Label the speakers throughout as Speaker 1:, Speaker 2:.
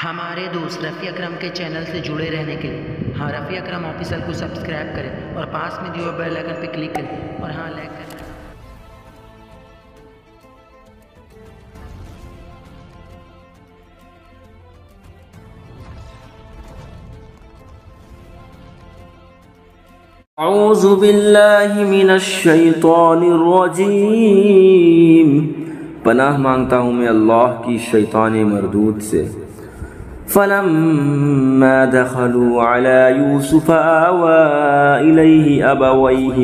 Speaker 1: ہمارے دوست رفیع اکرم کے چینل سے جڑے رہنے کے لیے رفیع اکرم آفیشل کو سبسکرائب کریں اور پاس میں دیے ہوئے بیل آئکن پہ کلک کریں اور لائک کریں۔
Speaker 2: اعوذ باللہ من الشیطان الرجیم، پناہ مانگتا ہوں میں اللہ کی شیطان مردود سے۔ فلما دخلوا على يوسف آوى إليه أبويه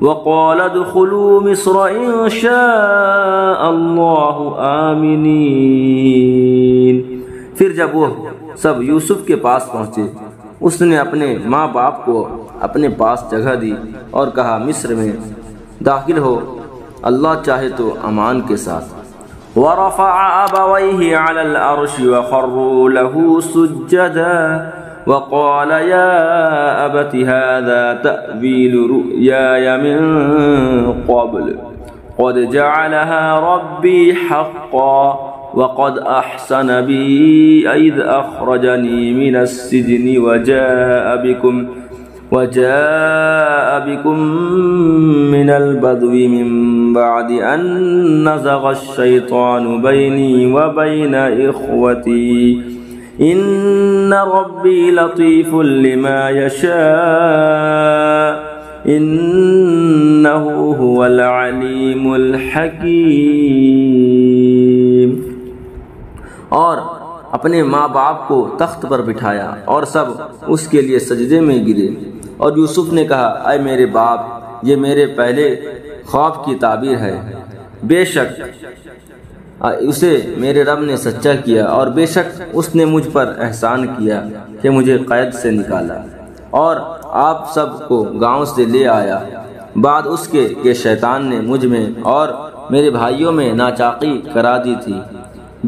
Speaker 2: وقال ادخلوا مصر إن شاء الله آمنين۔ پھر جب وہ سب یوسف کے پاس پہنچے، اس نے اپنے ماں باپ کو اپنے پاس جگہ دی اور کہا مصر میں داخل ہو، اللہ چاہے تو امان کے ساتھ۔ ورفع أبويه على العرش وخروا له سجدا وقال يا أبت هذا تأويل رؤياي من قبل قد جعلها ربي حقا وقد أحسن بي إذ أخرجني من السجن وجاء بكم من البدو من بعد أن نزغ الشيطان بيني وبين إخوتي إن ربي لطيف لما يشاء إنه هو العليم الحكيم۔ اور اپنے ماں باپ کو تخت پر بٹھایا اور سب اس کے لیے سجدے میں گرے، اور یوسف نے کہا اے میرے باپ، یہ میرے پہلے خواب کی تعبیر ہے، بے شک اسے میرے رب نے سچا کیا، اور بے شک اس نے مجھ پر احسان کیا کہ مجھے قید سے نکالا اور آپ سب کو گاؤں سے لے آیا، بعد اس کے کہ شیطان نے مجھ میں اور میرے بھائیوں میں ناچاقی کرا دی تھی۔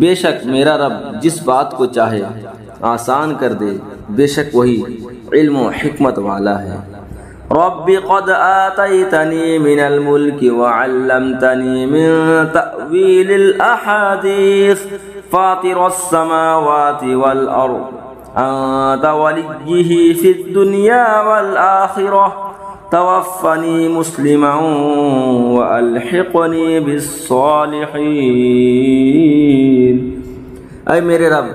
Speaker 2: بے شک میرا رب جس بات کو چاہے آسان کر دے، بے شک وہی علم و حکمت والا ہے۔ رب قد آتیتنی من الملک وعلمتنی من تأویل الاحادیث فاطر السماوات والارض انت ولیہ فی الدنیا والآخرہ توفنی مسلما والحقنی بالصالحین۔ اے میرے رب،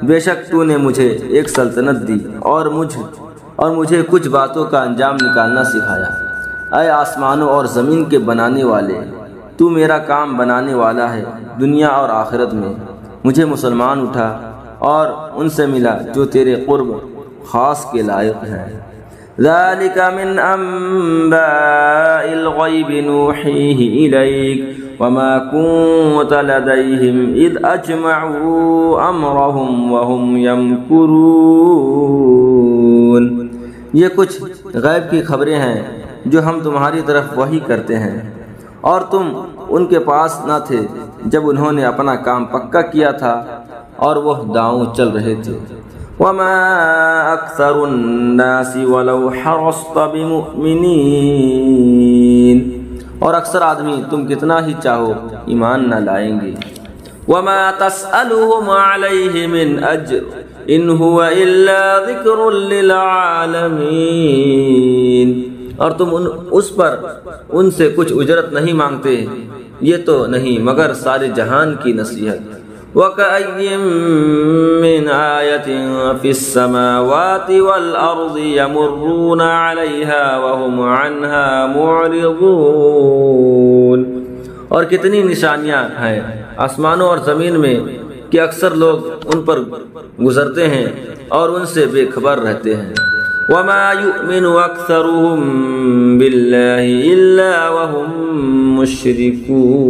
Speaker 2: بے شک تو نے مجھے ایک سلطنت دی اور مجھے کچھ باتوں کا انجام نکالنا سکھایا۔ اے آسمانوں اور زمین کے بنانے والے، تو میرا کام بنانے والا ہے دنیا اور آخرت میں، مجھے مسلمان اٹھا اور ان سے ملا جو تیرے قرب خاص کے لائق ہیں۔ ذالک من انباء الغیب نوحیہ الیک وما كنت لديهم اذ اجمعوا امرهم وهم يمكرون۔ یہ کچھ غیب کی خبریں ہیں جو ہم تمہاری طرف وحی کرتے ہیں، اور تم ان کے پاس نہ تھے جب انہوں نے اپنا کام پکا کیا تھا اور وہ داؤں چل رہے تھے۔ وما اکثر الناس ولو حرصت بمؤمنین، اور اکثر آدمی تم کتنا ہی چاہو ایمان نہ لائیں گے۔ وما تسألهم علیہ من اجر ان هو الا ذکر للعالمین، اور تم اس پر ان سے کچھ اجرت نہیں مانگتے، یہ تو نہیں مگر سارے جہان کی نصیحت۔ وَكَأَيٍّ مِّنْ آيَةٍ فِي السَّمَاوَاتِ وَالْأَرْضِ يَمُرُّونَ عَلَيْهَا وَهُمْ عَنْهَا مُعْرِضُونَ۔ اور کتنی نشانیاں ہیں آسمانوں اور زمین میں کہ اکثر لوگ ان پر گزرتے ہیں اور ان سے بے خبر رہتے ہیں۔ وَمَا يُؤْمِنُ أَكْثَرُهُم بِاللَّهِ إِلَّا وَهُم مُشْرِكُونَ،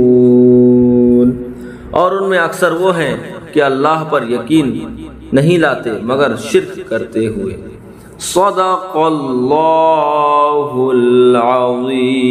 Speaker 2: اور ان میں اکثر وہ ہیں کہ اللہ پر یقین نہیں لاتے مگر شرک کرتے ہوئے۔ صدق اللہ العظیم۔